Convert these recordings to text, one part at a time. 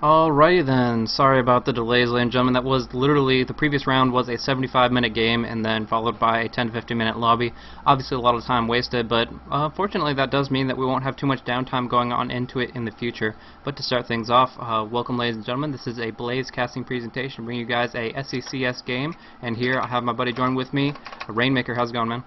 Alrighty then, sorry about the delays, ladies and gentlemen. That was literally, the previous round was a 75-minute game and then followed by a 10 to 15-minute lobby. Obviously a lot of time wasted, but fortunately that does mean that we won't have too much downtime going on into it in the future. But to start things off, welcome ladies and gentlemen, this is a BlazeCasting presentation bringing you guys a SECS game, and here I have my buddy join with me, Rainmaker. How's it going, man?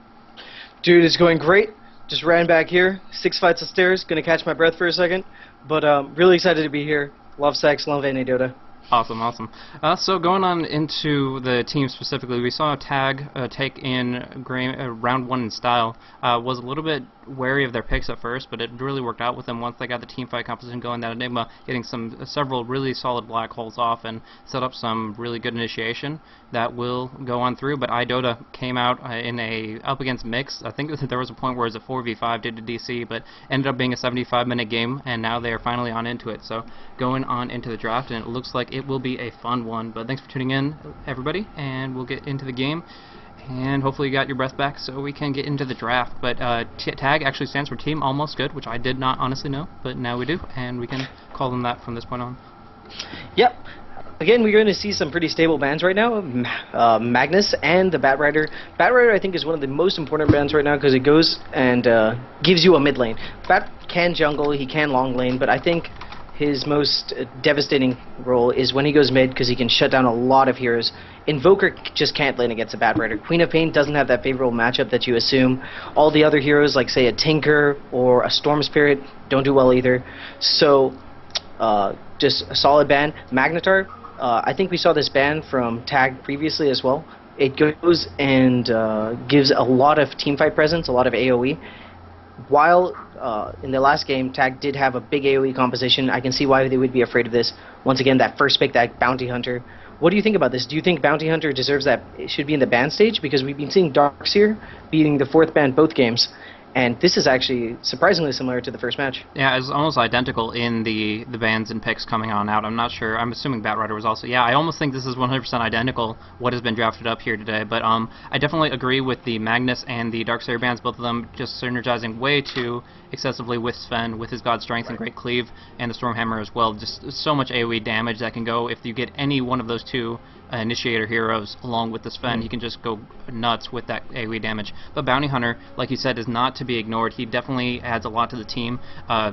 Dude, it's going great. Just ran back here, 6 flights of stairs, gonna catch my breath for a second, but really excited to be here. Love SECS, love iDota. Awesome, awesome. So going on into the team specifically, we saw Tag take in round 1 in style. Was a little bit wary of their picks at first, but it really worked out with them once they got the team fight composition going. That Enigma getting several really solid black holes off and set up some really good initiation that will go on through. But iDota came out in up against Mix. I think there was a point where it was a 4v5 due to DC, but ended up being a 75-minute game, and now they are finally on into it. So going on into the draft, and it looks like it will be a fun one. But thanks for tuning in, everybody, and we'll get into the game. And hopefully you got your breath back so we can get into the draft. But TAG actually stands for Team Almost Good, which I did not honestly know, but now we do, and we can call them that from this point on. Yep. Again, we're going to see some pretty stable bans right now. Magnus and the Batrider. Batrider, I think, is one of the most important bans right now because it goes and gives you a mid lane. Bat can jungle, he can long lane, but I think his most devastating role is when he goes mid because he can shut down a lot of heroes. Invoker just can't lane against a Batrider. Queen of Pain doesn't have that favorable matchup that you assume. All the other heroes, like say a Tinker or a Storm Spirit, don't do well either. So, just a solid ban. Magnetar, I think we saw this ban from Tag previously as well. It goes and gives a lot of teamfight presence, a lot of AoE. While in the last game, Tag did have a big AoE composition, I can see why they would be afraid of this. Once again, that first pick, that Bounty Hunter. What do you think about this? Do you think Bounty Hunter deserves that? It should be in the ban stage? Because we've been seeing Darkseer beating the 4th ban both games. And this is actually surprisingly similar to the first match. Yeah, it's almost identical in the bans and picks coming on out. I'm not sure. I'm assuming Batrider was also. Yeah, I almost think this is 100% identical what has been drafted up here today. But I definitely agree with the Magnus and the Darkseer bans, both of them just synergizing way too excessively with Sven, with his God Strength and Great Cleave, and the Stormhammer as well. Just so much AoE damage that can go if you get any one of those two initiator heroes along with the Sven. He can just go nuts with that AoE damage. But Bounty Hunter, like you said, is not to be ignored. He definitely adds a lot to the team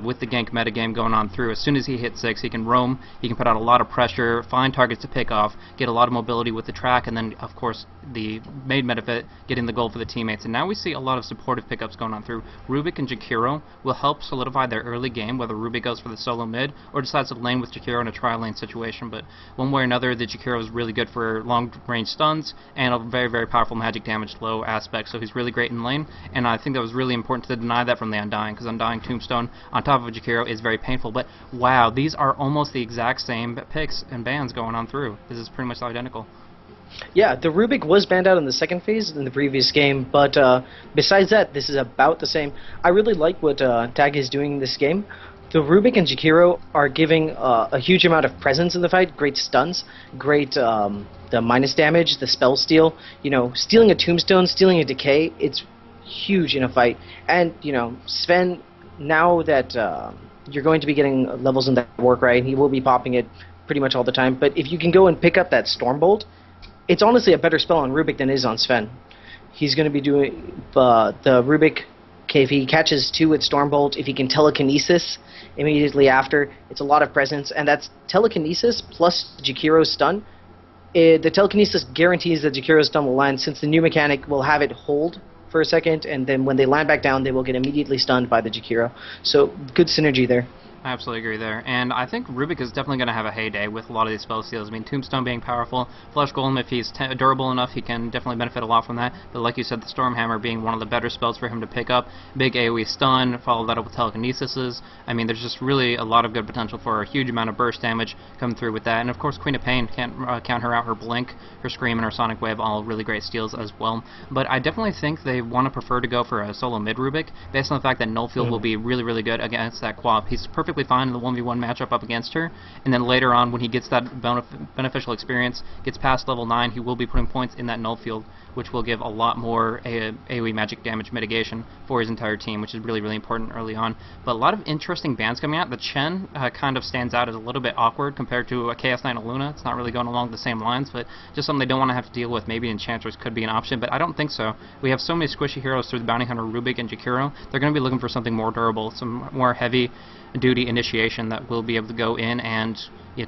with the gank metagame going on through. As soon as he hits 6, he can roam, he can put out a lot of pressure, find targets to pick off, get a lot of mobility with the track, and then of course the main benefit, getting the gold for the teammates. And now we see a lot of supportive pickups going on through. Rubik and Jakiro will help solidify their early game, whether Rubik goes for the solo mid or decides to lane with Jakiro in a tri-lane situation. But one way or another, the Jakiro is really good for long-range stuns and a very, very powerful magic damage low aspect, so he's really great in lane, and I think that was really important to deny that from the Undying, because Undying Tombstone on top of a Jakiro is very painful. But wow, these are almost the exact same picks and bans going on through. This is pretty much identical. Yeah, the Rubik was banned out in the second phase in the previous game, but besides that, this is about the same. I really like what Tag is doing in this game. The Rubik and Jakiro are giving a huge amount of presence in the fight, great stuns, great the minus damage, the spell steal, you know, stealing a Tombstone, stealing a Decay, it's huge in a fight. And, you know, Sven, now that you're going to be getting levels in that work, right, he will be popping it pretty much all the time, but if you can go and pick up that Stormbolt, it's honestly a better spell on Rubik than it is on Sven. He's going to be doing the Rubik. Okay, if he catches 2 with Stormbolt, if he can telekinesis immediately after, it's a lot of presence, and that's telekinesis plus Jakiro's stun. The telekinesis guarantees that Jakiro's stun will land, since the new mechanic will have it hold for a second, and then when they land back down, they will get immediately stunned by the Jakiro. So, good synergy there. I absolutely agree there, and I think Rubik is definitely going to have a heyday with a lot of these spell steals. I mean, Tombstone being powerful, Flesh Golem, if he's durable enough, he can definitely benefit a lot from that, but like you said, the Stormhammer being one of the better spells for him to pick up, big AoE stun, follow that up with telekinesis. I mean, there's just really a lot of good potential for a huge amount of burst damage coming through with that, and of course, Queen of Pain, can't count her out, her Blink, her Scream, and her Sonic Wave, all really great steals as well, but I definitely think they want to prefer to go for a solo mid Rubik, based on the fact that Nullfield will be really, really good against that Quap. He's perfect perfectly fine in the 1v1 matchup up against her, and then later on when he gets that beneficial experience, gets past level 9, he will be putting points in that null field, which will give a lot more AoE magic damage mitigation for his entire team, which is really, really important early on. But a lot of interesting bans coming out. The Chen kind of stands out as a little bit awkward compared to a Chaos Knight and Luna. It's not really going along the same lines, but just something they don't want to have to deal with. Maybe Enchantress could be an option, but I don't think so. We have so many squishy heroes through the Bounty Hunter, Rubik, and Jakiro. They're going to be looking for something more durable, some more heavy-duty initiation that will be able to go in and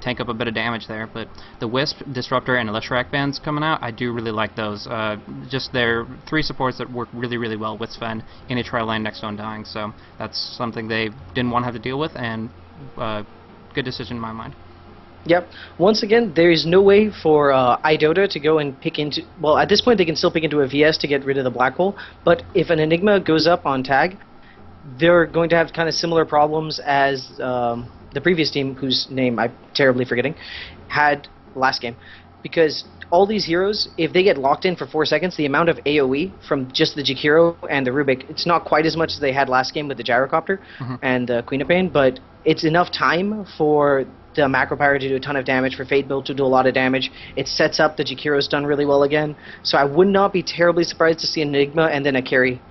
tank up a bit of damage there. But the Wisp, Disruptor, and Leshrac bans coming out, I do really like those. Just they're 3 supports that work really, really well with Sven in a tri-lane next to Undying, so that's something they didn't want to have to deal with, and good decision in my mind. Yep. Once again, there is no way for iDota to go and pick into... Well, at this point, they can still pick into a VS to get rid of the black hole, but if an Enigma goes up on tag, they're going to have kind of similar problems as the previous team, whose name I'm terribly forgetting, had last game. Because all these heroes, if they get locked in for 4 seconds, the amount of AoE from just the Jakiro and the Rubik, it's not quite as much as they had last game with the Gyrocopter and the Queen of Pain, but it's enough time for the Macro Pyro to do a ton of damage, for Fade Build to do a lot of damage. It sets up the Jakiro stun really well again, so I would not be terribly surprised to see an Enigma and then a carry.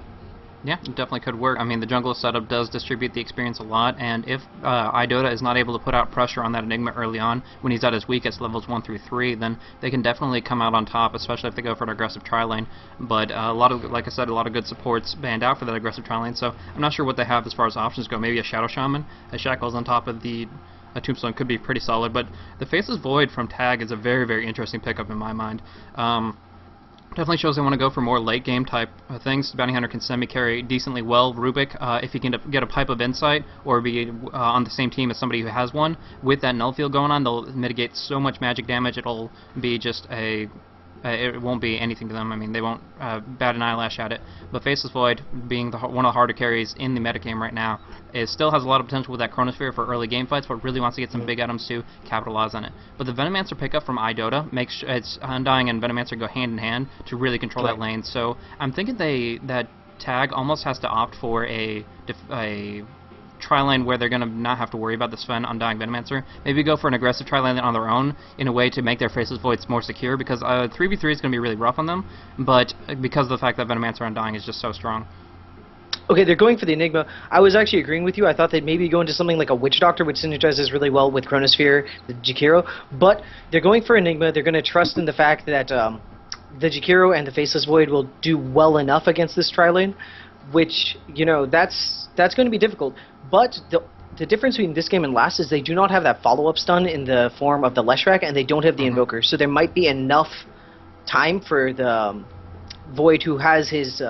Yeah, it definitely could work. I mean, the jungle setup does distribute the experience a lot, and if iDota is not able to put out pressure on that Enigma early on, when he's at his weakest, levels 1 through 3, then they can definitely come out on top, especially if they go for an aggressive tri-lane. But a lot of, like I said, a lot of good supports banned out for that aggressive tri-lane, so I'm not sure what they have as far as options go. Maybe a Shadow Shaman, a Shackles on top of the Tombstone could be pretty solid, but the Faceless Void from Tag is a very, very interesting pickup in my mind. Definitely shows they want to go for more late game type things. Bounty Hunter can semi-carry decently well. Rubik, if he can get a Pipe of Insight or be on the same team as somebody who has one, with that null field going on, they'll mitigate so much magic damage, it'll be just a... it won't be anything to them. I mean, they won't bat an eyelash at it. But Faceless Void, being one of the harder carries in the metagame right now, it still has a lot of potential with that Chronosphere for early game fights, but really wants to get some big items to capitalize on it. But the Venomancer pickup from iDota makes it's Undying and Venomancer go hand in hand to really control that lane. So I'm thinking that Tag almost has to opt for a tri-lane where they're going to not have to worry about the Sven Undying Venomancer. Maybe go for an aggressive tri-lane on their own in a way to make their Faceless Voids more secure, because 3v3 is going to be really rough on them, but because of the fact that Venomancer Undying is just so strong. Okay, they're going for the Enigma. I was actually agreeing with you. I thought they'd maybe go into something like a Witch Doctor, which synergizes really well with Chronosphere, the Jakiro, but they're going for Enigma. They're going to trust in the fact that the Jakiro and the Faceless Void will do well enough against this tri-lane, which, you know, that's going to be difficult. But the difference between this game and last is they do not have that follow-up stun in the form of the Leshrac, and they don't have the Invoker. So there might be enough time for the Void, who has his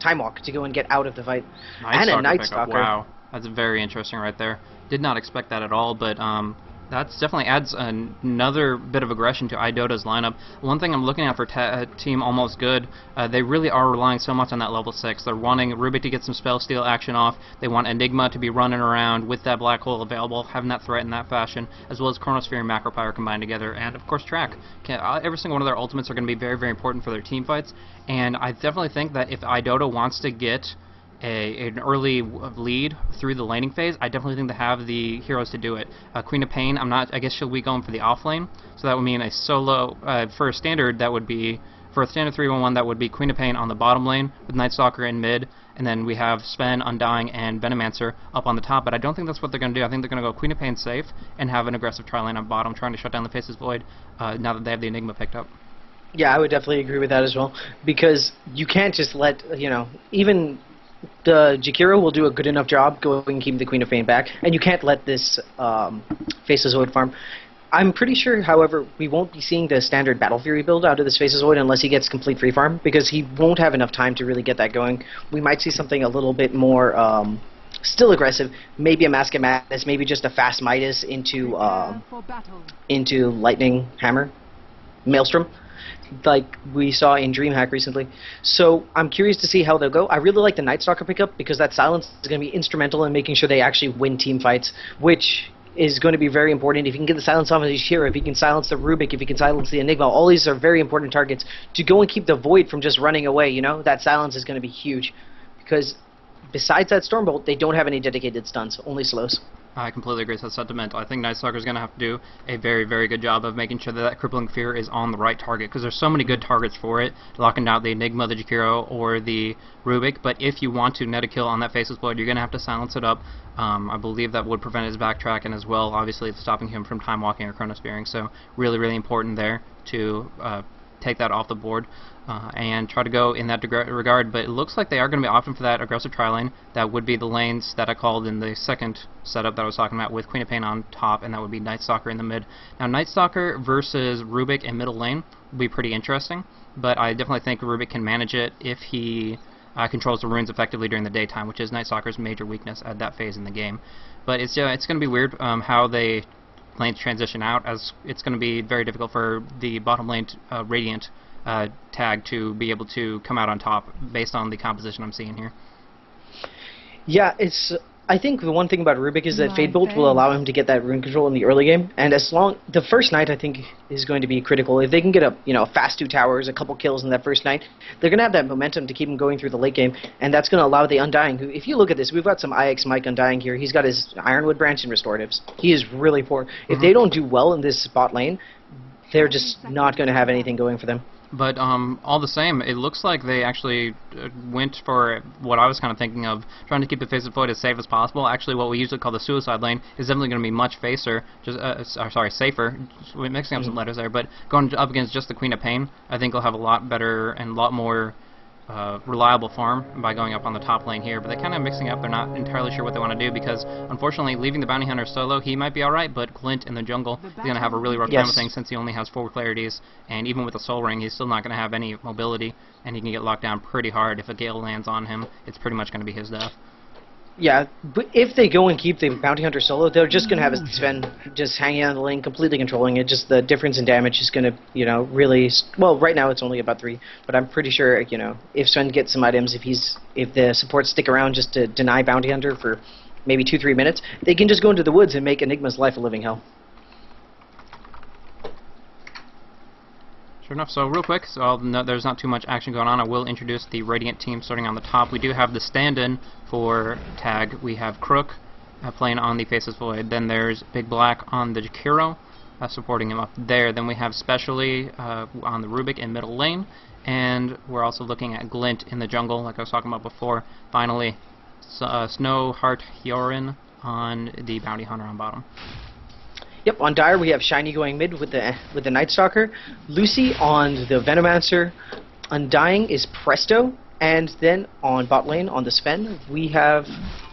Time Walk, to go and get out of the fight. And a Night Stalker. Wow, that's very interesting right there. Did not expect that at all, but that definitely adds another bit of aggression to iDota's lineup. One thing I'm looking at for Team Almost Good, they really are relying so much on that level 6. They're wanting Rubik to get some Spell Steal action off. They want Enigma to be running around with that Black Hole available, having that threat in that fashion, as well as Chronosphere and Macro Pyre combined together, and of course Track. Every single one of their ultimates are going to be very, very important for their team fights, and I definitely think that if iDota wants to get an early lead through the laning phase, I definitely think they have the heroes to do it. Queen of Pain, I guess she'll be going for the off lane, so that would mean a solo, for a standard 3-1-1, that would be Queen of Pain on the bottom lane, with Night Stalker in mid, and then we have Sven, Undying, and Venomancer up on the top, but I don't think that's what they're going to do. I think they're going to go Queen of Pain safe, and have an aggressive tri-lane on bottom, trying to shut down the Faceless Void, now that they have the Enigma picked up. Yeah, I would definitely agree with that as well, because you can't just let, even the Jakiro will do a good enough job going and keeping the Queen of Pain back, and you can't let this Faceless Void farm. I'm pretty sure, however, we won't be seeing the standard Battle Fury build out of this Faceless Void unless he gets complete free farm, because he won't have enough time to really get that going. We might see something a little bit more still aggressive, maybe a Mask of Madness, maybe just a fast Midas into Lightning Hammer, Maelstrom, like we saw in DreamHack recently. So I'm curious to see how they'll go. I really like the Night Stalker pickup, because that silence is going to be instrumental in making sure they actually win team fights, which is going to be very important. If you can get the silence off of his hero, if you can silence the Rubik, if you can silence the Enigma, all these are very important targets to go and keep the Void from just running away. That silence is going to be huge, because besides that Stormbolt, they don't have any dedicated stuns, only slows. I completely agree with that sentiment. I think Night Stalker is going to have to do a very, very good job of making sure that that Crippling Fear is on the right target, because there's so many good targets for it, locking down the Enigma, the Jakiro, or the Rubik, but if you want to net a kill on that Faceless Void, you're going to have to silence it up. I believe that would prevent his backtracking as well. Obviously, it's stopping him from time walking or chronospearing, so really, really important there to take that off the board and try to go in that regard. But it looks like they are going to be opting for that aggressive tri-lane. That would be the lanes that I called in the second setup that I was talking about, with Queen of Pain on top, and that would be Night Stalker in the mid. Now, Night Stalker versus Rubik in middle lane would be pretty interesting, but I definitely think Rubik can manage it if he controls the runes effectively during the daytime, which is Night Stalker's major weakness at that phase in the game. But it's going to be weird how they lanes transition out, as it's going to be very difficult for the bottom lane Radiant tag to be able to come out on top based on the composition I'm seeing here. Yeah, I think the one thing about Rubik is that Fatebolt will allow him to get that rune control in the early game, and the first night I think is going to be critical. If they can get a fast 2 towers, a couple kills in that first night, they're going to have that momentum to keep him going through the late game, and that's going to allow the Undying, who, if you look at this, we've got some IX Mike Undying here. He's got his Ironwood branch and restoratives. He is really poor. If they don't do well in this spot lane, they're just not going to have anything going for them. But all the same, it looks like they actually went for what I was kind of thinking of, trying to keep the Faceless Void as safe as possible. Actually, what we usually call the suicide lane is definitely going to be much safer, mixing up some letters there, but going up against just the Queen of Pain, I think they'll have a lot better and a lot more reliable farm by going up on the top lane here. But they're kind of mixing up. They're not entirely sure what they want to do, because unfortunately leaving the Bounty Hunter solo, he might be alright, but Glint in the jungle is going to have a really rough time with things, since he only has 4 clarities, and even with the Soul Ring he's still not going to have any mobility, and he can get locked down pretty hard. If a Gale lands on him, it's pretty much going to be his death. Yeah, but if they go and keep the Bounty Hunter solo, they're just going to have Sven just hanging on the lane, completely controlling it. Just the difference in damage is going to, really... Well, right now it's only about 3, but I'm pretty sure, if Sven gets some items, if the supports stick around just to deny Bounty Hunter for maybe 2-3 minutes, they can just go into the woods and make Enigma's life a living hell. Sure enough, so real quick, there's not too much action going on. I will introduce the Radiant team starting on the top. We do have the stand-in for tag. We have Crook playing on the Faceless Void. Then there's Big Black on the Jakiro, supporting him up there. Then we have Specially on the Rubik in middle lane. And we're also looking at Glint in the jungle, like I was talking about before. Finally, Snowheart Hyorin on the Bounty Hunter on bottom. Yep, on Dire we have Shiny going mid with the Night Stalker, Lucy on the Venomancer, Undying is Presto, and then on bot lane on the Sven we have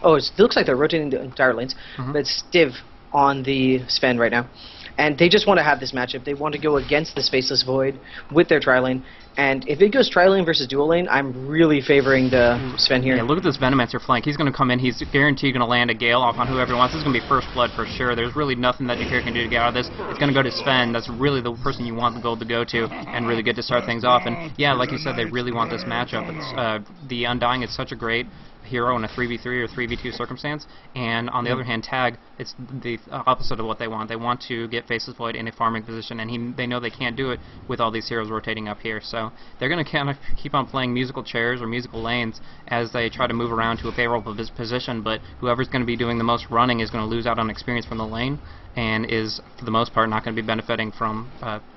it looks like they're rotating the Dire lanes, but it's Stiv on the Sven right now. And they just want to have this matchup. They want to go against this Faceless Void with their tri-lane. And if it goes tri-lane versus dual lane, I'm really favoring the Sven here. Yeah, look at this Venomancer flank. He's going to come in. He's guaranteed going to land a Gale off on whoever he wants. This is going to be first blood for sure. There's really nothing that Jakiro can do to get out of this. It's going to go to Sven. That's really the person you want the gold to go to and really get to start things off. And yeah, like you said, they really want this matchup. It's, the Undying is such a great hero in a 3v3 or 3v2 circumstance, and on the other hand, Tag, it's the opposite of what they want. They want to get Faceless Void in a farming position, and they know they can't do it with all these heroes rotating up here, so they're going to kind of keep on playing musical chairs or musical lanes as they try to move around to a favorable position, but whoever's going to be doing the most running is going to lose out on experience from the lane, and is, for the most part, not going to be benefiting from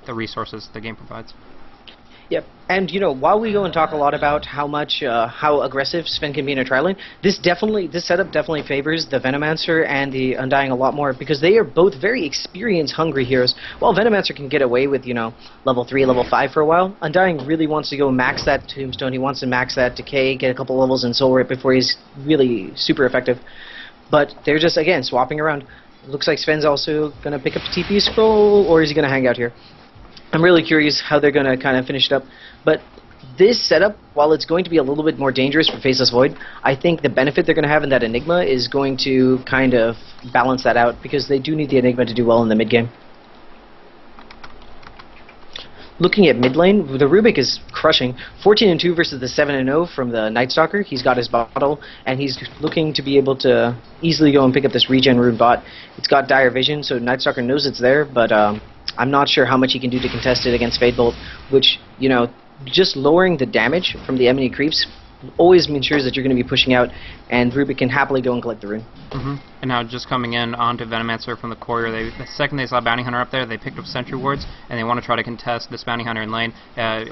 the resources the game provides. Yep, and while we go and talk a lot about how aggressive Sven can be in a tri-lane, this setup definitely favors the Venomancer and the Undying a lot more, because they are both very experience-hungry heroes. While Venomancer can get away with, level 3, level 5 for a while, Undying really wants to go max that Tombstone, he wants to max that Decay, get a couple levels in Soul Rip before he's really super effective. But they're just, again, swapping around. Looks like Sven's also going to pick up a TP scroll, or is he going to hang out here? I'm really curious how they're going to kind of finish it up. But this setup, while it's going to be a little bit more dangerous for Faceless Void, I think the benefit they're going to have in that Enigma is going to kind of balance that out, because they do need the Enigma to do well in the mid-game. Looking at mid lane, the Rubik is crushing. 14-2 versus the 7-0 from the Night Stalker. He's got his bottle, and he's looking to be able to easily go and pick up this regen rune bot. It's got Dire Vision, so Night Stalker knows it's there, but I'm not sure how much he can do to contest it against Fatebolt, which, just lowering the damage from the enemy creeps always ensures that you're going to be pushing out, and Rubik can happily go and collect the rune. and now just coming in onto Venomancer from the courier. The second they saw Bounty Hunter up there, they picked up Sentry Wards, and they want to try to contest this Bounty Hunter in lane.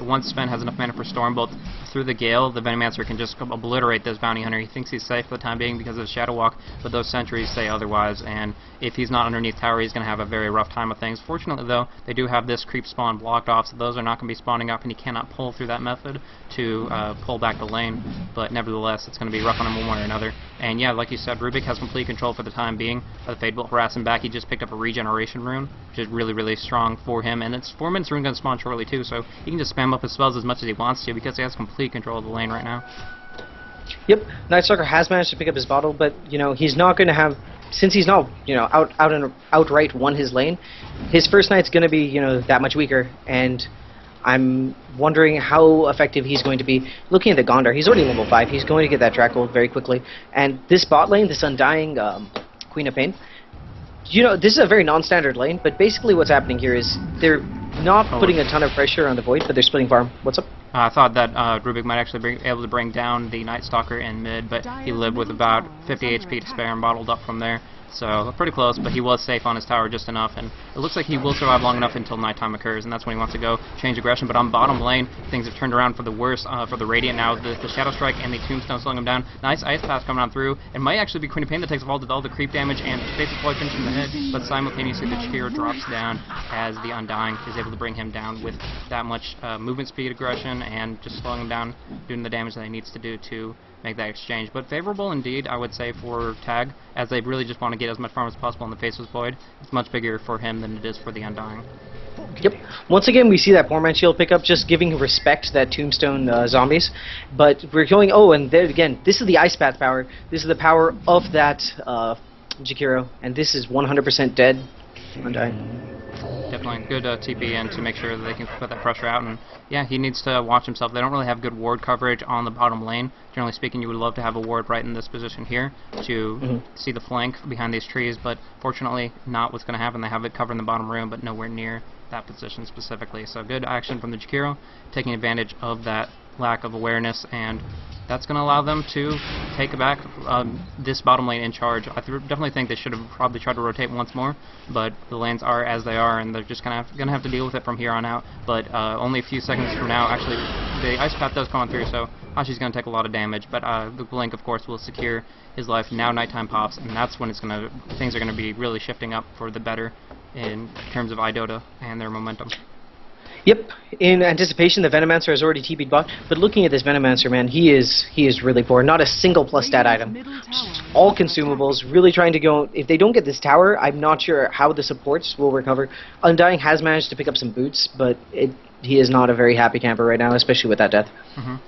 Once Sven has enough mana for Stormbolt through the Gale, the Venomancer can just obliterate this Bounty Hunter. He thinks he's safe for the time being because of Shadow Walk, but those sentries say otherwise, and if he's not underneath tower, he's going to have a very rough time of things. Fortunately, though, they do have this creep spawn blocked off, so those are not going to be spawning up, and he cannot pull through that method to pull back the lane, but nevertheless, it's going to be rough on him one way or another. And yeah, like you said, Rubik has complete control for the time being. The Fade Bolt harass him back. He just picked up a Regeneration Rune, which is really, really strong for him, and it's 4 minutes rune going to spawn shortly too, so he can just spam up his spells as much as he wants to because he has complete control of the lane right now. Yep, Nightstalker has managed to pick up his bottle, but he's not going to have, since he's not outright won his lane. His first night's going to be that much weaker, and I'm wondering how effective he's going to be. Looking at the Gondar, he's already level 5. He's going to get that track gold very quickly, and this bot lane, this Undying Queen of Pain. This is a very non-standard lane, but basically what's happening here is they're not putting a ton of pressure on the Void, but they're splitting farm. What's up? I thought that Rubik might actually be able to bring down the Night Stalker in mid, but he lived with about 50 HP to spare and bottled up from there. So pretty close, but he was safe on his tower just enough, and it looks like he will survive long enough until nighttime occurs, and that's when he wants to go change aggression. But on bottom lane, things have turned around for the worse for the Radiant now. The Shadow Strike and the Tombstone slowing him down. Nice Ice Path coming on through. It might actually be Queen of Pain that takes all the creep damage and basically finishing the head, but simultaneously the Chakira drops down as the Undying is able to bring him down with that much movement speed aggression and just slowing him down, doing the damage that he needs to do to make that exchange. But favorable indeed, I would say, for Tag, as they really just want to get as much farm as possible in the Faceless Void. It's much bigger for him than it is for the Undying. Yep. Once again, we see that Poor Man Shield pick up, just giving respect to that Tombstone zombies. But we're going, and there again, this is the Ice Path power. This is the power of that Jakiro, and this is 100% dead. Undying. Definitely good TP in to make sure that they can put that pressure out, and yeah, he needs to watch himself. They don't really have good ward coverage on the bottom lane. Generally speaking, you would love to have a ward right in this position here to see the flank behind these trees, but fortunately not what's going to happen. They have it covered in the bottom room, but nowhere near that position specifically. So good action from the Jakiro, taking advantage of that lack of awareness, and that's going to allow them to take back this bottom lane in charge. I definitely think they should have probably tried to rotate once more, but the lanes are as they are, and they're just going to have to deal with it from here on out. But only a few seconds from now, actually, the Ice Path does come on through, so Hashi's going to take a lot of damage, but the Blink, of course, will secure his life. Now nighttime pops, and that's when things are going to be really shifting up for the better in terms of iDota and their momentum. Yep, in anticipation, the Venomancer has already TP'd bot, but looking at this Venomancer, man, he is really poor. Not a single plus stat item. Just all consumables, really trying to go. If they don't get this tower, I'm not sure how the supports will recover. Undying has managed to pick up some boots, but he is not a very happy camper right now, especially with that death.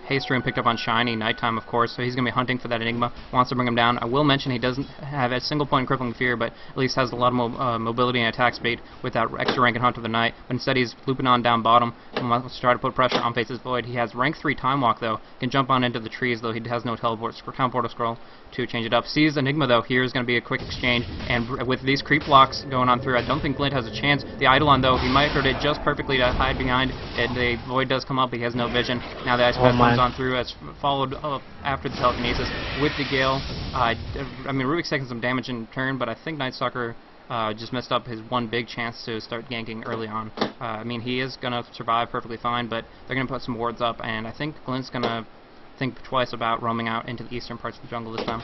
Haste Rune picked up on Shiny, nighttime of course, so he's going to be hunting for that Enigma, wants to bring him down. I will mention he doesn't have a single point in Crippling Fear, but at least has a lot of mobility and attack speed with that extra rank and Hunt of the Night, but instead he's looping on down bottom and wants to try to put pressure on Faceless Void. He has rank 3 Time Walk though, can jump on into the trees though he has no teleporter scroll to change it up. Sees Enigma though, here is going to be a quick exchange, and with these creep blocks going on through, I don't think Glint has a chance. The Eidolon though, he might hurt it just perfectly to hide behind, and the Void does come up, but he has no vision. Now the Ice Path comes on through, as followed up after the Telekinesis with the Gale. I mean, Rubik's taking some damage in turn, but I think Night Stalker just messed up his one big chance to start ganking early on. I mean, he is going to survive perfectly fine, but they're going to put some wards up, and I think Glint's going to think twice about roaming out into the eastern parts of the jungle this time.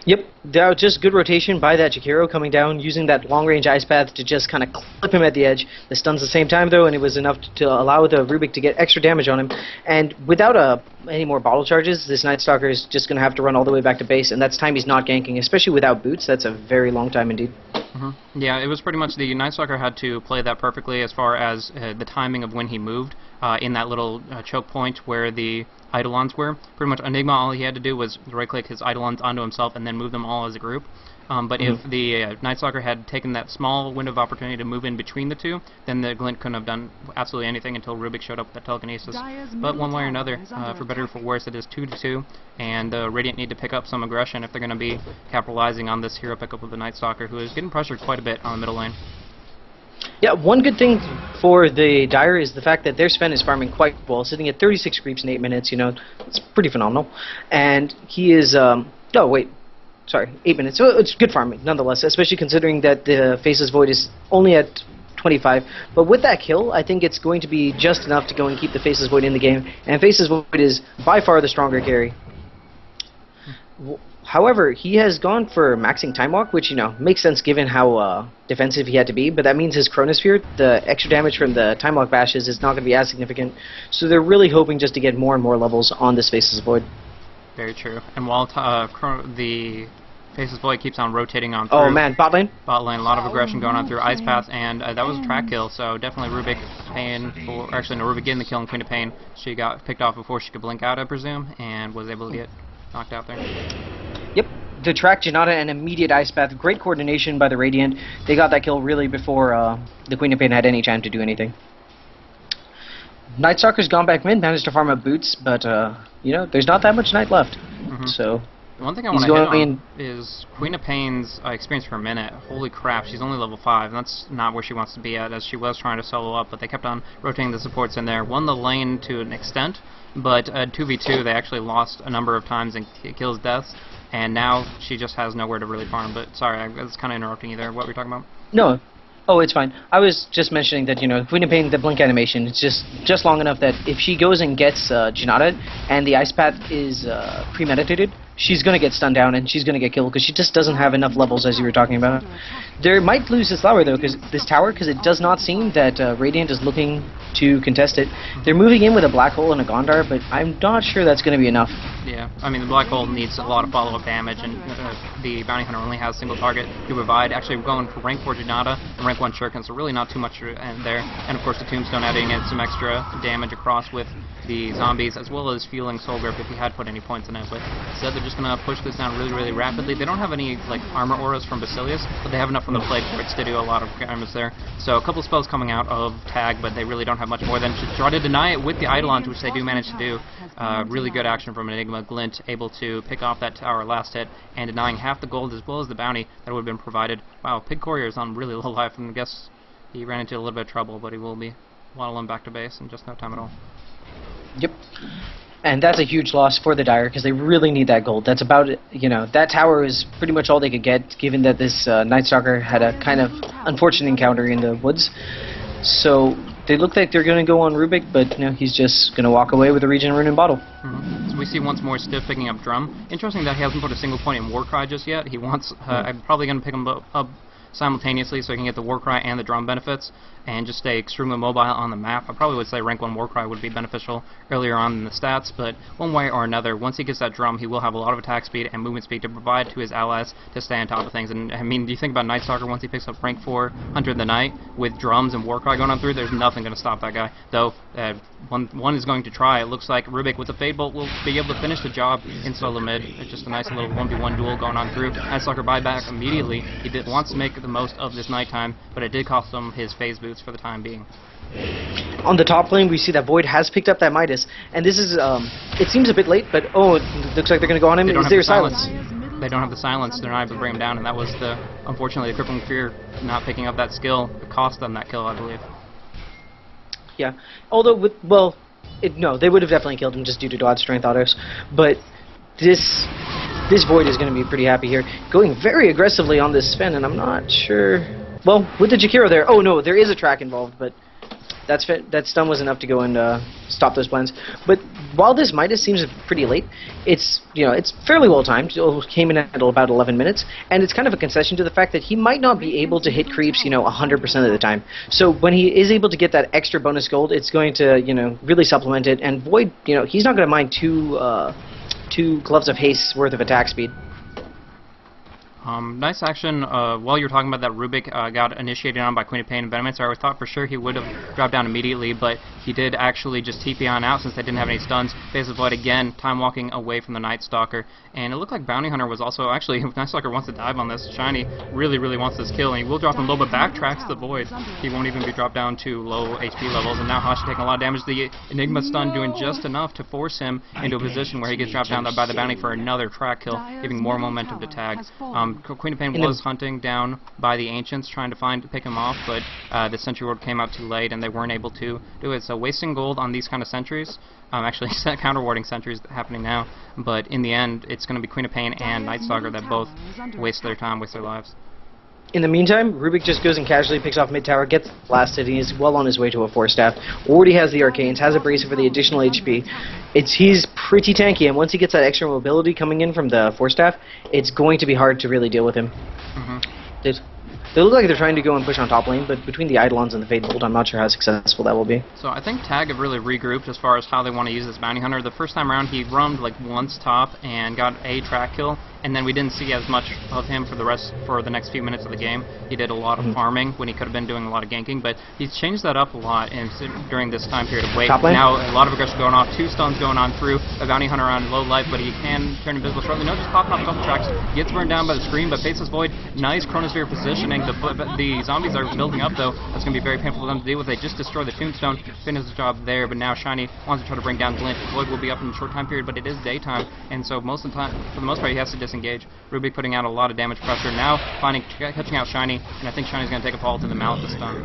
Yep, that was just good rotation by that Jakiro coming down, using that long-range Ice Path to just kind of clip him at the edge. The stuns at the same time, though, and it was enough to allow the Rubik to get extra damage on him. And without any more bottle charges, this Night Stalker is just going to have to run all the way back to base, and that's time he's not ganking, especially without boots. That's a very long time indeed. Yeah, it was pretty much the Night Stalker had to play that perfectly as far as the timing of when he moved in that little choke point where the Eidolons were. Pretty much Enigma, all he had to do was right-click his Eidolons onto himself and then move them all as a group. But if the Night Stalker had taken that small window of opportunity to move in between the two, then the Glint couldn't have done absolutely anything until Rubik showed up with the Telekinesis. But one way or another, for better or for worse, it is 2-2, and Radiant need to pick up some aggression if they're going to be capitalizing on this hero pickup with the Night Stalker, who is getting pressured quite a bit on the middle lane. Yeah, one good thing for the Dire is the fact that their Sven is farming quite well, sitting at 36 creeps in 8 minutes, it's pretty phenomenal. And he is, sorry, 8 minutes. So it's good farming, nonetheless, especially considering that the Faceless Void is only at 25. But with that kill, I think it's going to be just enough to go and keep the Faceless Void in the game. And Faceless Void is by far the stronger carry. However, he has gone for maxing Time Walk, which, you know, makes sense given how defensive he had to be, but that means his Chronosphere, the extra damage from the Time Walk bashes, is not going to be as significant, so they're really hoping just to get more and more levels on this Faceless Void. Very true. And while the Faceless Void keeps on rotating on through... Oh man, bot lane? Bot lane, a lot of aggression going on through Ice Path, and that was a track kill, so definitely Rubik paying for... Actually, no, Rubik getting the kill on Queen of Pain. She got picked off before she could blink out, I presume, and was able to get knocked out there. Yep, the track Janata and immediate Ice Path. Great coordination by the Radiant. They got that kill really before the Queen of Pain had any time to do anything. Night Stalker's gone back mid, managed to farm up boots, but you know, there's not that much night left. So one thing I want to hit on is Queen of Pain's experience per minute. Holy crap, she's only level 5. That's not where she wants to be at, as she was trying to solo up, but they kept on rotating the supports in there. Won the lane to an extent, but 2v2 they actually lost a number of times in kills, deaths, and now she just has nowhere to really farm. But sorry, I was kind of interrupting you there. What were you talking about? No. Oh, it's fine. I was just mentioning that, you know, Queen of Pain, the blink animation, it's just long enough that if she goes and gets Janata and the Ice Path is premeditated, she's going to get stunned down and she's going to get killed because she just doesn't have enough levels, as you were talking about. They might lose this tower, though, because it does not seem that Radiant is looking to contest it. They're moving in with a Black Hole and a Gondar, but I'm not sure that's going to be enough. Yeah, I mean, the Black Hole needs a lot of follow-up damage, and the Bounty Hunter only has a single target to provide. Actually, we're going for rank 4 Janata and rank 1 Shuriken, so really not too much there. And of course, the Tombstone adding in some extra damage across with the zombies, as well as fueling Soul Grip if he had put any points in it. But instead, they're just going to push this down really, really rapidly. They don't have any like armor auras from Basilius, but they have enough from the Plague Forts to do a lot of damage there. So a couple spells coming out of Tag, but they really don't have much more than to try to deny it with the Eidolons, which they do manage to do. Really good action from Enigma. Glint able to pick off that tower last hit and denying half the gold as well as the bounty that would have been provided. Wow, Pig Courier is on really low life, and I guess he ran into a little bit of trouble, but he will be waddling back to base in just no time at all. Yep. And that's a huge loss for the Dire because they really need that gold. That's about it. You know, that tower is pretty much all they could get, given that this Night Stalker had a kind of unfortunate encounter in the woods. So they look like they're going to go on Rubik, but you know, he's just going to walk away with a Regen Rune and bottle. So we see once more Stiff picking up Drum. Interesting that he hasn't put a single point in Warcry just yet. He wants. I'm probably going to pick him up simultaneously so he can get the Warcry and the Drum benefits and just stay extremely mobile on the map. I probably would say rank 1 Warcry would be beneficial earlier on in the stats, but one way or another, once he gets that Drum, he will have a lot of attack speed and movement speed to provide to his allies to stay on top of things. And I mean, do you think about Night Stalker once he picks up rank 4 Hunter of the Night with Drums and Warcry going on through, there's nothing going to stop that guy. Though, one is going to try. It looks like Rubik with the Fade Bolt will be able to finish the job in solo mid. It's just a nice little 1v1 duel going on through. Night Stalker buyback immediately. He wants to make the most of this nighttime, but it did cost him his phase boots for the time being. On the top lane, we see that Void has picked up that Midas, and this is, it seems a bit late, but oh, it looks like they're going to go on him. Is there silence? They don't have the silence. They're not able to bring him down, and that was unfortunately, the Crippling Fear not picking up that skill. It cost them that kill, I believe. Yeah, although, no, they would have definitely killed him just due to dodge strength autos, but this Void is going to be pretty happy here. Going very aggressively on this spin, and I'm not sure. Well, with the Jakiro there, oh no, there is a track involved, but that stun was enough to go and stop those plans. But while this Midas seems pretty late, it's fairly well timed. It came in at about 11 minutes, and it's kind of a concession to the fact that he might not be able to hit creeps 100% of the time. So when he is able to get that extra bonus gold, it's going to really supplement it. And Void, he's not going to mind two Gloves of Haste worth of attack speed. Nice action. While you were talking about that, Rubik got initiated on by Queen of Pain and Venomancer. I thought for sure he would have dropped down immediately, but he did actually just TP on out since they didn't have any stuns. Faceless Void again, time walking away from the Night Stalker, and it looked like Bounty Hunter was also actually, Night Stalker wants to dive on this. Shiny really wants this kill, and he will drop him low, but backtracks the Void. He won't even be dropped down to low HP levels, and now Hashi taking a lot of damage. The Enigma stun doing just enough to force him into a position where he gets dropped down by the Bounty for another track kill, giving more momentum to Tag. Queen of Pain was hunting down by the Ancients, trying to pick him off, but the Sentry Ward came out too late, and they weren't able to do it. So wasting gold on these kind of sentries, actually counter-warding sentries happening now, but in the end, it's going to be Queen of Pain and Night Stalker that both waste their time, waste their lives. In the meantime, Rubik just goes and casually picks off mid tower, gets blasted, and he's well on his way to a 4-staff. Already has the Arcanes, has a Bracer for the additional HP. He's pretty tanky, and once he gets that extra mobility coming in from the 4-staff, it's going to be hard to really deal with him. They look like they're trying to go and push on top lane, but between the Eidolons and the Fade Bolt, I'm not sure how successful that will be. So I think Tag have really regrouped as far as how they want to use this Bounty Hunter. The first time around, he roamed like once top and got a track kill, and then we didn't see as much of him for the next few minutes of the game. He did a lot of farming when he could have been doing a lot of ganking, but he's changed that up a lot during this time period of wait. Now a lot of aggression going off, 2 stuns going on through a Bounty Hunter on low life, but he can turn invisible shortly. No, just popping off a couple tracks, gets burned down by the Scream, but Faceless Void, nice Chronosphere positioning. The zombies are building up though. That's going to be very painful for them to deal with. They just destroy the Tombstone, finish the job there, but now Shiny wants to try to bring down Glint. Void will be up in a short time period, but it is daytime, and so most of the time, for the most part, he has to disengage. Rubik putting out a lot of damage pressure, now catching out Shiny, and I think Shiny's going to take a fall to the Mallet this time.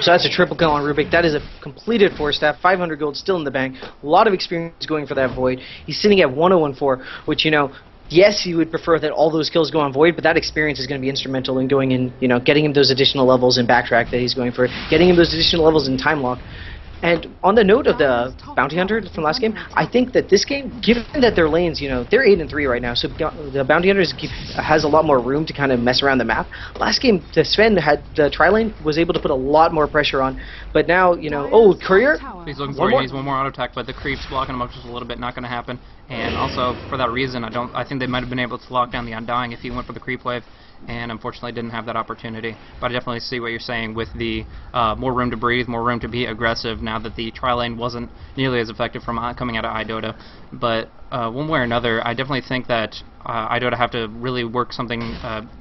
So that's a triple kill on Rubik. That is a completed 4-staff, 500 gold still in the bank, a lot of experience going for that Void. He's sitting at 1014, which, you know, yes, you would prefer that all those kills go on Void, but that experience is going to be instrumental in going in, you know, getting him those additional levels in Backtrack that he's going for, getting him those additional levels in Time Lock. And on the note of the Bounty Hunter from last game, I think that this game, given that their lanes, you know, they're 8-3 right now, so the Bounty Hunter has a lot more room to kind of mess around the map. Last game, Sven had the tri-lane, was able to put a lot more pressure on, but now, you know, oh, Courier? He's looking for it, he needs one more auto attack, but the creep's blocking him up just a little bit, not going to happen. And also, for that reason, I think they might have been able to lock down the Undying if he went for the creep wave, and unfortunately didn't have that opportunity. But I definitely see what you're saying with the more room to breathe, more room to be aggressive now that the tri-lane wasn't nearly as effective from coming out of iDota. But one way or another, I definitely think that iDota have to really work something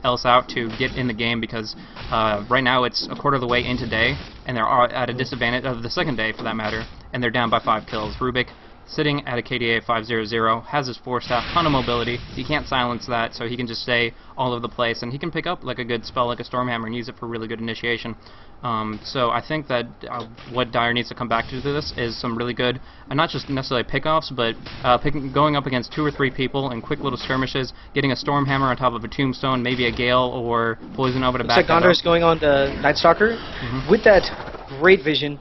else out to get in the game, because right now it's a quarter of the way into day, and they're at a disadvantage of the second day for that matter, and they're down by 5 kills. Rubik, sitting at a KDA 500, has his 4-staff, ton of mobility. He can't silence that, so he can just stay all over the place, and he can pick up like a good spell like a Stormhammer and use it for really good initiation. So I think that what Dire needs to come back to this is some really good, not just necessarily pickoffs, but going up against 2 or 3 people in quick little skirmishes, getting a Stormhammer on top of a Tombstone, maybe a Gale or Poison over to back. Looks like Gondor's going on the Night Stalker. With that great vision,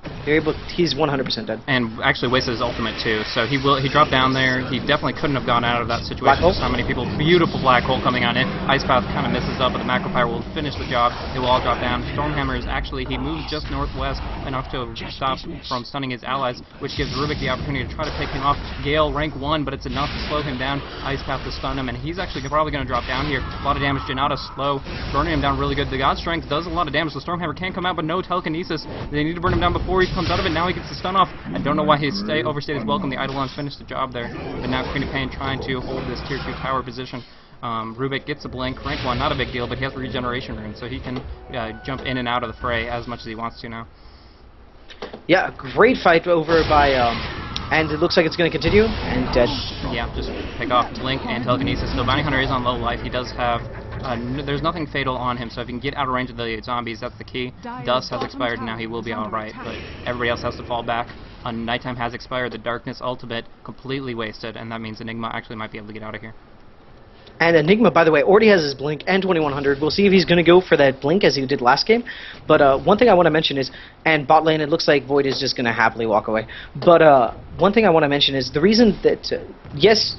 he's 100% dead. And actually wasted his ultimate too, so he dropped down there. He definitely couldn't have gone out of that situation. Just so many people. Beautiful Black Hole coming on in. Ice Path kind of misses up, but the Macro Pyre will finish the job. They will all drop down. Stormhammer is actually, he moves just northwest enough to stop from stunning his allies, which gives Rubik the opportunity to try to pick him off. Gale, rank 1, but it's enough to slow him down. Ice Path to stun him, and he's actually probably going to drop down here. A lot of damage. Janata slow, burning him down really good. The God Strength does a lot of damage. The Stormhammer can come out, but no telekinesis. They need to burn him down before he comes out of it. Now he gets the stun off. I don't know why he overstayed his welcome. The Eidolons finished the job there, but now Queen of Pain trying to hold this tier 2 tower position. Rubik gets a blink, rank 1, not a big deal, but he has a regeneration rune, so he can jump in and out of the fray as much as he wants to now. Yeah, great fight over by, and it looks like it's going to continue, and dead. Yeah, just pick off blink and telekinesis. So Bounty Hunter is on low life. He does have, there's nothing fatal on him, so if he can get out of range of the zombies, that's the key. Dust has expired, and now he will be alright, but everybody else has to fall back. Nighttime has expired, the Darkness ultimate completely wasted, and that means Enigma actually might be able to get out of here. And Enigma, by the way, already has his blink and 2100. We'll see if he's going to go for that blink as he did last game. But one thing I want to mention is, and bot lane, it looks like Void is just going to happily walk away. But one thing I want to mention is the reason that, yes,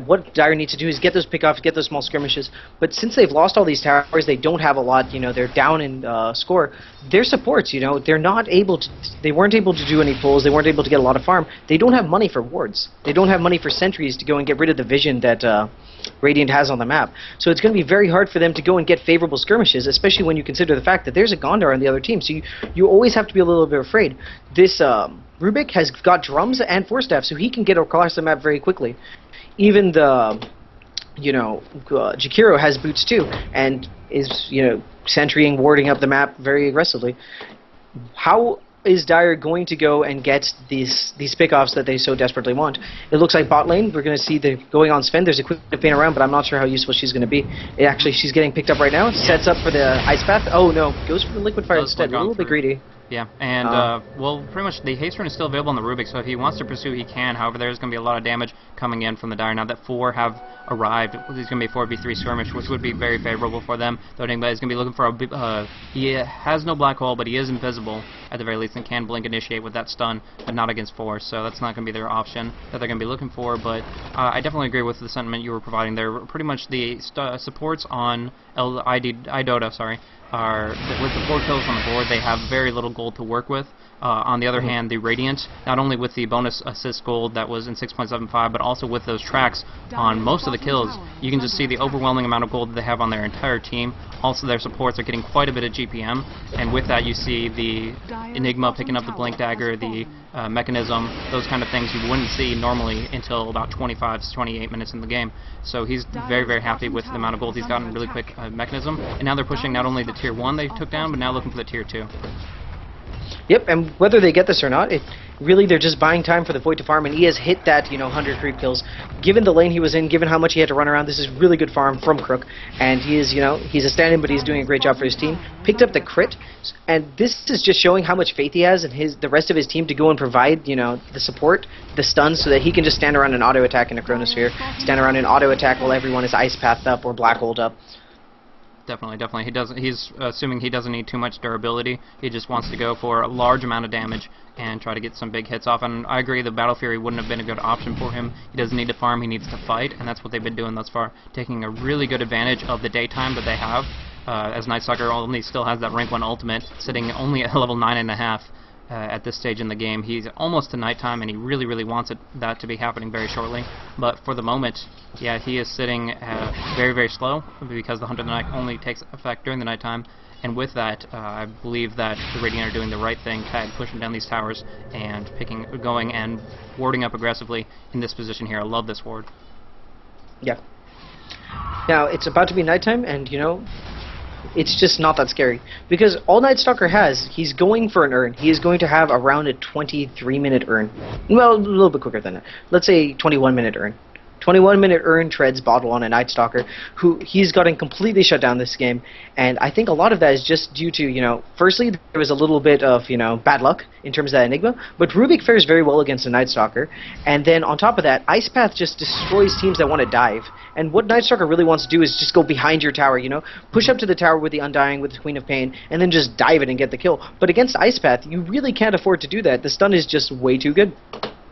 what Dire needs to do is get those pickoffs, get those small skirmishes. But since they've lost all these towers, they don't have a lot. You know, they're down in score. Their supports, you know, they're not able to. They weren't able to do any pulls. They weren't able to get a lot of farm. They don't have money for wards. They don't have money for sentries to go and get rid of the vision that Radiant has on the map. So it's going to be very hard for them to go and get favorable skirmishes, especially when you consider the fact that there's a Gondar on the other team. So you always have to be a little bit afraid. This Rubik has got drums and 4-staff, so he can get across the map very quickly. Even the, you know, Jakiro has boots too, and is, you know, sentrying, warding up the map very aggressively. How is Dire going to go and get these pickoffs that they so desperately want? It looks like bot lane. We're going to see the going on Sven. There's a quick pain around, but I'm not sure how useful she's going to be. Actually, she's getting picked up right now. Sets up for the Ice Path. Oh no, goes for the Liquid Fire instead. A little bit greedy. Yeah, and, well, pretty much the haste rune is still available on the Rubik, so if he wants to pursue, he can. However, there's going to be a lot of damage coming in from the Dire. Now that 4 have arrived, there's going to be a 4v3 skirmish, which would be very favorable for them. Though Enigma is going to be looking for a... he has no black hole, but he is invisible, at the very least, and can blink initiate with that stun, but not against 4, so that's not going to be their option that they're going to be looking for, but I definitely agree with the sentiment you were providing there. Pretty much the supports on iDota, are with the 4 kills on the board, they have very little gold to work with. On the other hand, the Radiant, not only with the bonus assist gold that was in 6.75, but also with those tracks on most of the kills, you can just see the overwhelming amount of gold that they have on their entire team. Also, their supports are getting quite a bit of GPM, and with that you see the Enigma picking up the Blink Dagger, the Mechanism, those kind of things you wouldn't see normally until about 25 to 28 minutes in the game. So he's very happy with the amount of gold he's gotten really quick Mechanism, and now they're pushing not only the tier 1 they took down, but now looking for the tier 2. Yep, and whether they get this or not, really they're just buying time for the Void to farm, and he has hit that, 100 creep kills. Given the lane he was in, given how much he had to run around, this is really good farm from Crook, and he is, he's a stand-in, but he's doing a great job for his team. Picked up the crit, and this is just showing how much faith he has in the rest of his team to go and provide, the support, the stuns, so that he can just stand around and auto-attack in a Chronosphere, stand around and auto-attack while everyone is Ice Pathed up or Black Holed up. Definitely. He's assuming he doesn't need too much durability. He just wants to go for a large amount of damage and try to get some big hits off. And I agree, the Battle Fury wouldn't have been a good option for him. He doesn't need to farm, he needs to fight, and that's what they've been doing thus far, taking a really good advantage of the daytime that they have. As Nightstalker only still has that rank 1 ultimate, sitting only at level 9.5. At this stage in the game. He's almost to nighttime, and he really wants that to be happening very shortly. But for the moment, yeah, he is sitting very slow, because the Hunt of the Night only takes effect during the nighttime. And with that, I believe that the Radiant are doing the right thing, pushing down these towers and going and warding up aggressively in this position here. I love this ward. Yeah. Now, it's about to be nighttime, and, it's just not that scary. Because all Nightstalker has, he's going for an urn. He is going to have around a 23-minute urn. Well, a little bit quicker than that. Let's say 21-minute urn. 21-minute urn treads bottle on a Nightstalker, who he's gotten completely shut down this game, and I think a lot of that is just due to, firstly, there was a little bit of, bad luck in terms of that Enigma, but Rubik fares very well against a Nightstalker, and then on top of that, Ice Path just destroys teams that want to dive, and what Nightstalker really wants to do is just go behind your tower, push up to the tower with the Undying, with the Queen of Pain, and then just dive it and get the kill. But against Ice Path, you really can't afford to do that. The stun is just way too good.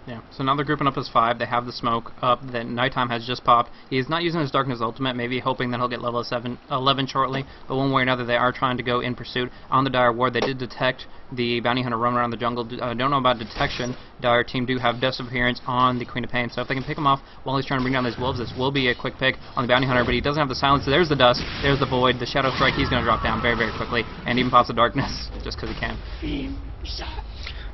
Yeah, so now they're grouping up as 5. They have the smoke up. The nighttime has just popped. He's not using his Darkness ultimate, maybe hoping that he'll get level 11 shortly. But one way or another, they are trying to go in pursuit. On the Dire ward, they did detect the Bounty Hunter run around the jungle. Don't know about detection. Dire team do have Disappearance on the Queen of Pain, so if they can pick him off while he's trying to bring down these wolves, this will be a quick pick on the Bounty Hunter, but he doesn't have the silence. So there's the Dust, there's the Void, the Shadow Strike. He's going to drop down very quickly, and even pops the Darkness just because he can.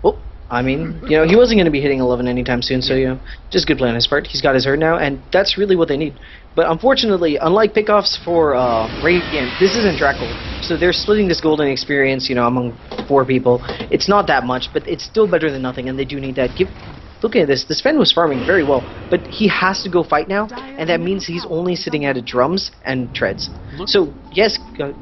Oh. I mean, he wasn't going to be hitting 11 anytime soon, so, just good play on his part. He's got his herd now, and that's really what they need. But unfortunately, unlike pickoffs for Radiant, this isn't Draco, so they're splitting this golden experience, among 4 people. It's not that much, but it's still better than nothing, and they do need that. Look at this. The Sven was farming very well, but he has to go fight now, and that means he's only sitting at drums and treads. So, yes,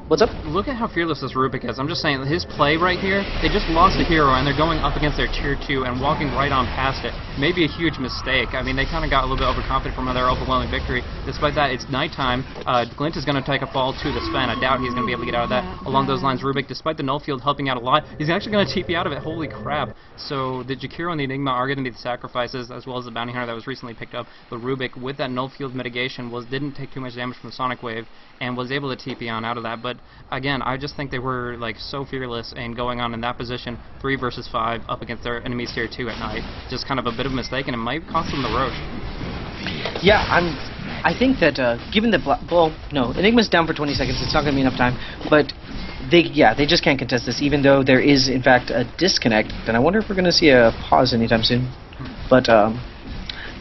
what's up? Look at how fearless this Rubik is. I'm just saying, his play right here, they just lost a hero, and they're going up against their tier 2 and walking right on past it. Maybe a huge mistake. I mean, they kind of got a little bit overconfident from their overwhelming victory. Despite that, it's nighttime. Glint is going to take a fall to the Sven. I doubt he's going to be able to get out of that. Along those lines, Rubik, despite the null field helping out a lot, he's actually going to TP out of it. Holy crap. So the Jakiro and the Enigma are going to be the sacrifices, as well as the Bounty Hunter that was recently picked up. But Rubik, with that null field mitigation, didn't take too much damage from the Sonic Wave, and was able to TP on out of that. But again, I just think they were so fearless and going on in that position, 3 versus 5 up against their enemies tier 2 at night. Just kind of a bit of a mistake, and it might cost them the Roche. Yeah, I think that given the Enigma's down for 20 seconds. It's not going to be enough time, but they just can't contest this, even though there is in fact a disconnect. And I wonder if we're going to see a pause anytime soon. But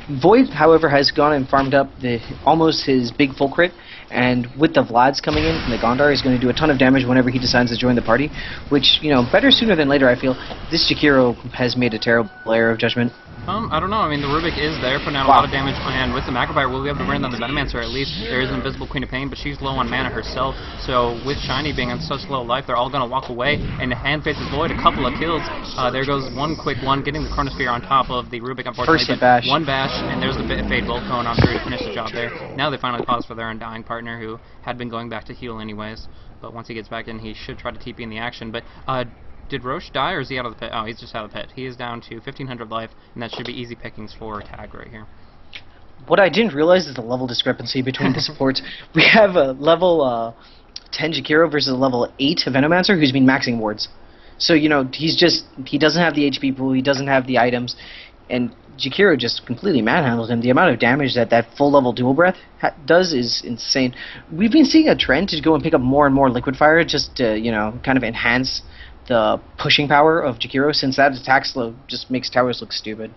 Void, however, has gone and farmed up almost his big full crit, and with the Vlads coming in from the Gondar, he's going to do a ton of damage whenever he decides to join the party, which, you know, better sooner than later, I feel. This Jakiro has made a terrible error of judgment. I don't know. I mean, the Rubik is there, putting out a lot of damage, and with the Macrofire, we'll be able to bring down the Venomancer at least. There is an Invisible Queen of Pain, but she's low on mana herself, so with Shiny being on such low life, they're all going to walk away, and the hand faces Void, a couple of kills. There goes one quick one, getting the Chronosphere on top of the Rubik, unfortunately. First hit bash. One bash, and there's the Fade Bolt going on through to finish the job there. Now they finally pause for their undying partner, who had been going back to heal anyways, but once he gets back in, he should try to TP in the action, but did Roche die, or is he out of the pit? Oh, he's just out of the pit. He is down to 1,500 life, and that should be easy pickings for Tag right here. What I didn't realize is the level discrepancy between the supports. We have a level 10 Jakiro versus a level 8 Venomancer who's been maxing wards. So, you know, he doesn't have the HP pool, he doesn't have the items, and Jakiro just completely manhandles him. The amount of damage that full level dual breath does is insane. We've been seeing a trend to go and pick up more and more liquid fire just to, you know, kind of enhance the pushing power of Jakiro, since that attack slow just makes towers look stupid.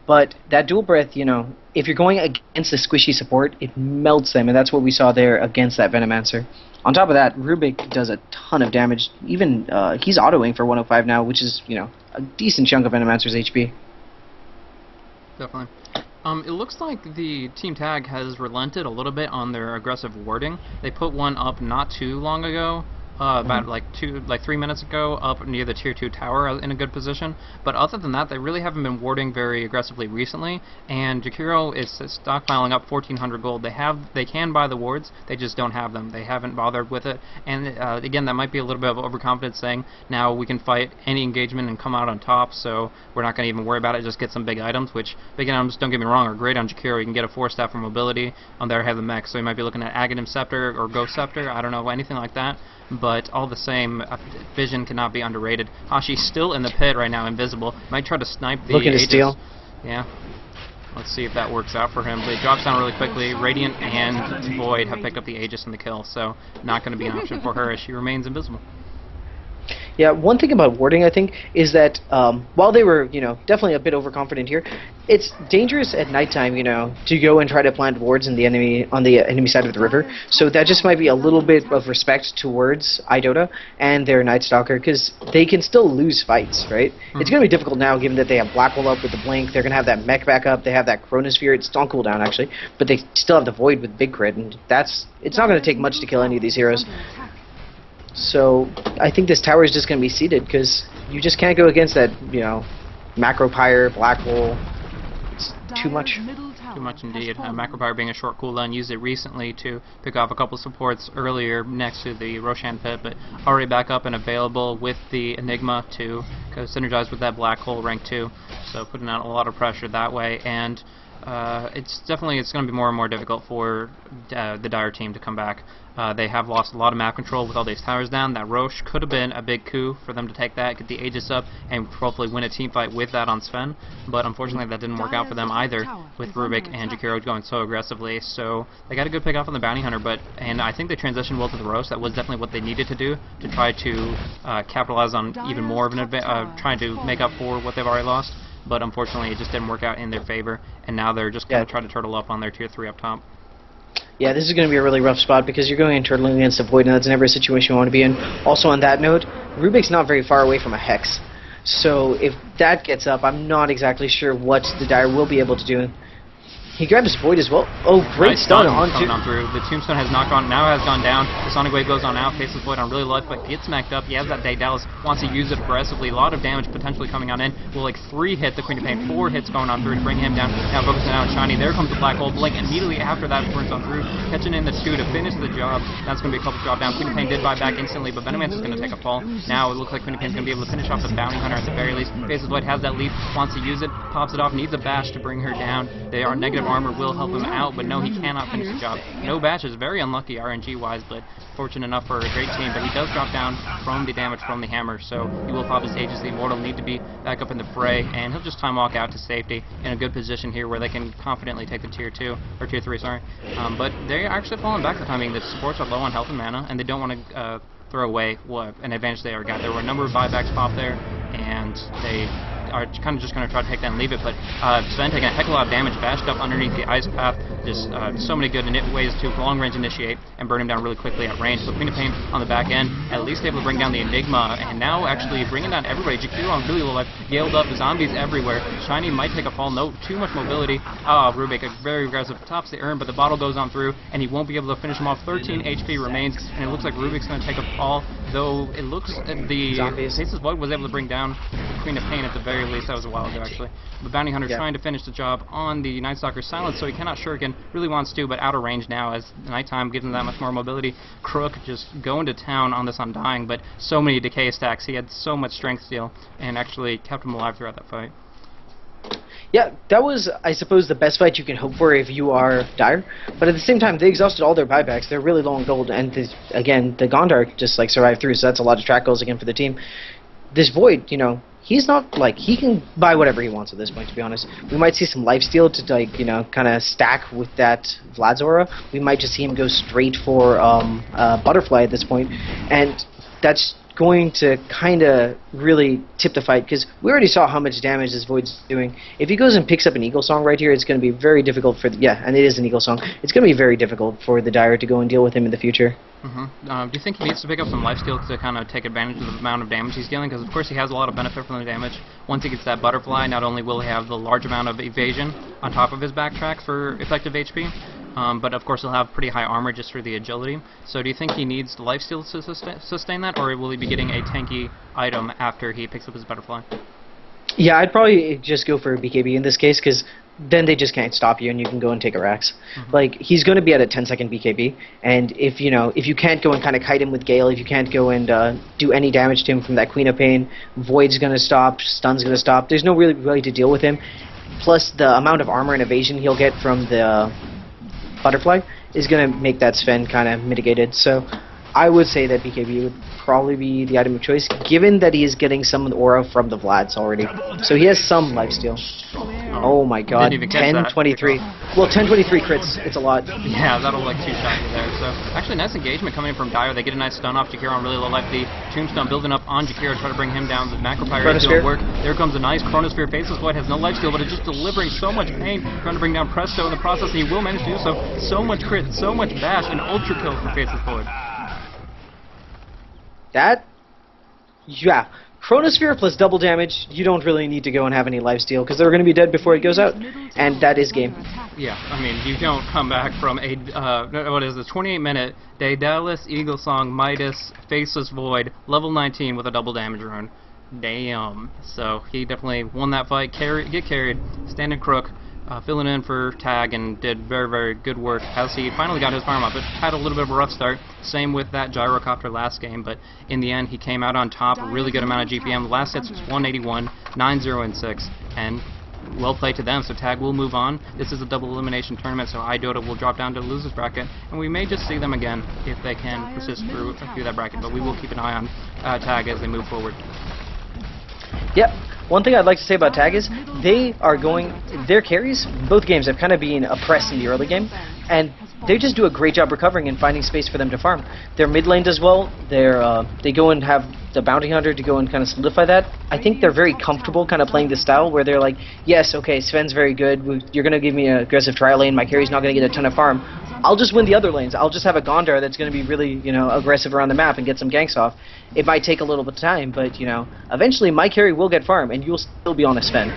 But that dual breath, you know, if you're going against the squishy support, it melts them, and that's what we saw there against that Venomancer. On top of that, Rubik does a ton of damage. Even he's autoing for 105 now, which is, you know, a decent chunk of Venomancer's HP. Definitely. It looks like the Team Tag has relented a little bit on their aggressive warding. They put one up not too long ago, about like 3 minutes ago, up near the tier 2 tower in a good position. But other than that, they really haven't been warding very aggressively recently, and Jakiro is stockpiling up 1,400 gold. They can buy the wards, they just don't have them. They haven't bothered with it, and again, that might be a little bit of overconfidence, saying now we can fight any engagement and come out on top, so we're not going to even worry about it, just get some big items, which big items, don't get me wrong, are great on Jakiro. You can get a 4-staff for mobility. On there have the mech, so you might be looking at Aghanim Scepter or Ghost Scepter, I don't know, anything like that. But all the same, vision cannot be underrated. Hashi's still in the pit right now, invisible. Might try to snipe the Looking to Aegis. steal. Yeah. Let's see if that works out for him. But he drops down really quickly. Radiant and Void have picked up the Aegis and the kill, so not going to be an option for her as she remains invisible. Yeah, one thing about warding, I think, is that while they were, you know, definitely a bit overconfident here, it's dangerous at nighttime, you know, to go and try to plant wards on the enemy side of the river. So that just might be a little bit of respect towards iDota and their Night Stalker, because they can still lose fights, right? It's going to be difficult now, given that they have Black Hole up with the Blink, they're going to have that mech back up, they have that Chronosphere, it's on cooldown actually, but they still have the Void with Big Crit, and it's not going to take much to kill any of these heroes. So I think this tower is just going to be seeded, because you just can't go against that, you know, Macropyre, Black Hole. It's too much. Too much indeed. Macropyre being a short cooldown, used it recently to pick off a couple supports earlier next to the Roshan pit, but already back up and available with the Enigma to synergize with that Black Hole rank 2, so putting out a lot of pressure that way, and it's going to be more and more difficult for the Dire team to come back. They have lost a lot of map control with all these towers down. That Roche could have been a big coup for them to take that, get the Aegis up, and hopefully win a team fight with that on Sven. But unfortunately, that didn't work out for them either, with Rubik and Jakiro going so aggressively. So they got a good pick off on the Bounty Hunter, and I think they transitioned well to the Roche. That was definitely what they needed to do to try to capitalize on even more of an trying to make up for what they've already lost. But unfortunately, it just didn't work out in their favor, and now they're just going to try to turtle up on their tier 3 up top. Yeah, this is going to be a really rough spot, because you're going and turtling against a Void, and that's never a situation you want to be in. Also on that note, Rubik's not very far away from a Hex. So if that gets up, I'm not exactly sure what the Dire will be able to do. He grabs Void as well. Oh, great stun onto... on through. The Tombstone has gone down. The Sonic Wave goes on out, faces Void on really low, but gets smacked up. He has that Daedalus, wants to use it aggressively. A lot of damage potentially coming on in. Will like 3 hit the Queen of Pain, 4 hits going on through to bring him down. Now focusing on Shiny. There comes the Black Hole Blink. Immediately after that, burns on through, catching in the 2 to finish the job. That's going to be a couple drop down. Queen of Pain did buy back instantly, but Venomancer is going to take a fall. Now it looks like Queen of Pain is going to be able to finish off the Bounty Hunter at the very least. Faces Void, has that leap, wants to use it, pops it off, needs a bash to bring her down. They are negative armor, will help him out, but no, he cannot finish the job. No bash is very unlucky RNG wise, but fortunate enough for a great team. But he does drop down from the damage from the hammer, so he will pop his Aegis. The Immortal need to be back up in the fray, and he'll just time walk out to safety in a good position here where they can confidently take the tier 2 or tier 3, sorry. But they're actually falling back the timing. The supports are low on health and mana, and they don't want to throw away what an advantage they already got. There were a number of buybacks popped there, and they are kind of just going to try to take that and leave it, but Sven taking a heck of a lot of damage, bashed up underneath the ice path, just so many good ways to long range initiate and burn him down really quickly at range. So Queen of Pain on the back end, at least able to bring down the Enigma, and now actually bringing down everybody. GQ on really low life, Yaled up, zombies everywhere. Shiny might take a fall, no, too much mobility. Rubik, very aggressive, tops the urn, but the bottle goes on through, and he won't be able to finish him off. 13 HP remains, and it looks like Rubik's going to take a fall, though it looks the Faceless Void was able to bring down the Queen of Pain at the very least. That was a while ago, actually. The Bounty Hunter trying to finish the job on the Night Stalker silence, so he cannot shuriken, really wants to, but out of range now as nighttime gives him that much more mobility. Crook just going to town on this Undying, but so many decay stacks. He had so much strength steal, and actually kept him alive throughout that fight. Yeah, that was, I suppose, the best fight you can hope for if you are Dire. But at the same time, they exhausted all their buybacks. They're really low on gold, and again, the Gondar just like survived through, so that's a lot of track goals again for the team. This Void, you know, he's not like, he can buy whatever he wants at this point, to be honest. We might see some lifesteal to, like, you know, kind of stack with that Vlad's aura. We might just see him go straight for Butterfly at this point, and that's going to kind of really tip the fight, because we already saw how much damage this Void's doing. If he goes and picks up an Eagle Song right here, it's going to be very difficult for and it is an Eagle Song. It's going to be very difficult for the Dire to go and deal with him in the future. Do you think he needs to pick up some lifesteal to kind of take advantage of the amount of damage he's dealing? Because of course he has a lot of benefit from the damage. Once he gets that Butterfly, not only will he have the large amount of evasion on top of his backtrack for effective HP, but of course he'll have pretty high armor just for the agility. So do you think he needs the lifesteal to sustain that, or will he be getting a tanky item after he picks up his Butterfly? Yeah, I'd probably just go for BKB in this case, because then they just can't stop you and you can go and take a Rax. Like, he's going to be at a 10-second BKB, and if you can't go and kind of kite him with Gale, if you can't go and do any damage to him from that Queen of Pain, Void's going to stop, Stun's going to stop. There's no really way to deal with him. Plus, the amount of armor and evasion he'll get from the Butterfly is going to make that Sven kind of mitigated. So I would say that BKB would probably be the item of choice, given that he is getting some aura from the Vlads already. So he has some lifesteal. Oh my god, 1023. Well, 1023 crits, it's a lot. Yeah, that'll like two-shot you there. So actually nice engagement coming in from Dire. They get a nice stun off Jakiro on really low life. The Tombstone building up on Jakiro, try to bring him down. The Macropyre is doing work. There comes a nice Chronosphere. Faceless Void has no lifesteal, but it's just delivering so much pain, trying to bring down Presto in the process, and he will manage to do so. So much crit, so much bash, and ultra kill for Faceless Void. Chronosphere plus double damage, you don't really need to go and have any lifesteal, because they're going to be dead before it goes out, and that is game. Yeah, I mean, you don't come back from a, 28-minute Daedalus, Eagle Song, Midas, Faceless Void, level 19 with a double damage rune. Damn. So he definitely won that fight, get carried, standing Crook, filling in for Tag, and did very, very good work as he finally got his farm up. It had a little bit of a rough start, same with that Gyrocopter last game, but in the end he came out on top, a really good amount of GPM. The last hits was 181, 9-0, and 6, and well played to them. So Tag will move on. This is a double elimination tournament, so iDota will drop down to the losers bracket, and we may just see them again if they can persist through that bracket, but we will keep an eye on Tag as they move forward. Yep. One thing I'd like to say about Tag is they are their carries, both games have kind of been oppressed in the early game, and they just do a great job recovering and finding space for them to farm. Their mid lane does well. They go and have the Bounty Hunter to go and kind of solidify that. I think they're very comfortable kind of playing this style where they're like, yes, okay, Sven's very good. You're going to give me an aggressive trial lane. My carry's not going to get a ton of farm. I'll just win the other lanes. I'll just have a Gondar that's going to be really, aggressive around the map and get some ganks off. It might take a little bit of time, but, eventually my carry will get farm, and you'll still be on a Sven.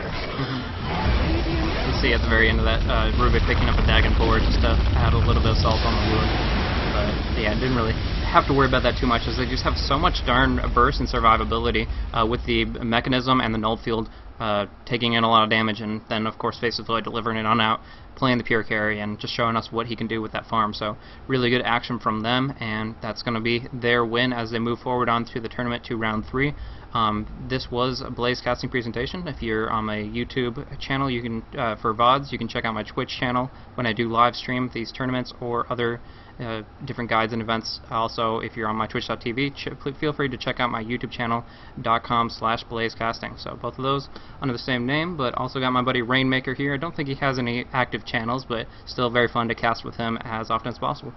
You see at the very end of that, Rubik picking up a Dagon forward just to add a little bit of salt on the wound. But, yeah, didn't really have to worry about that too much, as they just have so much darn burst and survivability with the mechanism and the null field taking in a lot of damage, and then of course Faceless Void delivering it on out, playing the pure carry and just showing us what he can do with that farm. So really good action from them, and that's going to be their win as they move forward on to the tournament to round 3. This was a BlazeCasting presentation. If you're on my YouTube channel, you can for VODs, you can check out my Twitch channel when I do live stream these tournaments or other different guides and events. Also, if you're on my twitch.tv, feel free to check out my YouTube channel.com/BlazeCasting. So both of those under the same name, but also got my buddy Rainmaker here. I don't think he has any active channels, but still very fun to cast with him as often as possible.